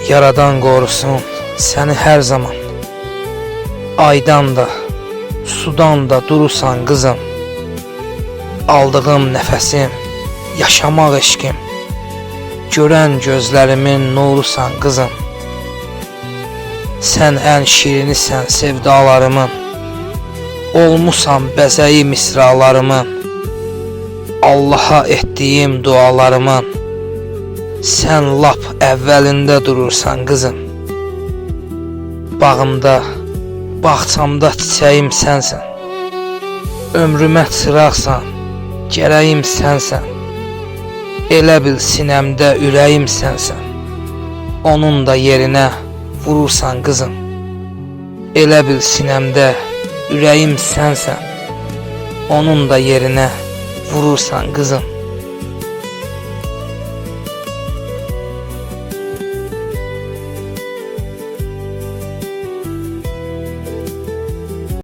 Yaradan qorusun səni hər zaman. Aydan da, sudan da durursan qızım. Aldığım nəfəsim, yaşamaq eşqim. Görən gözlərimin nurusan qızım. Sən ən şirinisən sevdalarımın. Olmusan bəzəyi misralarımın. Allaha etdiyim dualarımın. Sən lap əvvəlində durursan qızım. Bağımda, bağçamda çiçəyim sənsən. Ömrümə çıraqsan, gərəyim sənsən. Elə bil sinəmdə ürəyim sənsən. Onun da yerinə vurursan qızım. Elə bil sinəmdə ürəyim sənsən. Onun da yerinə vurursan qızım.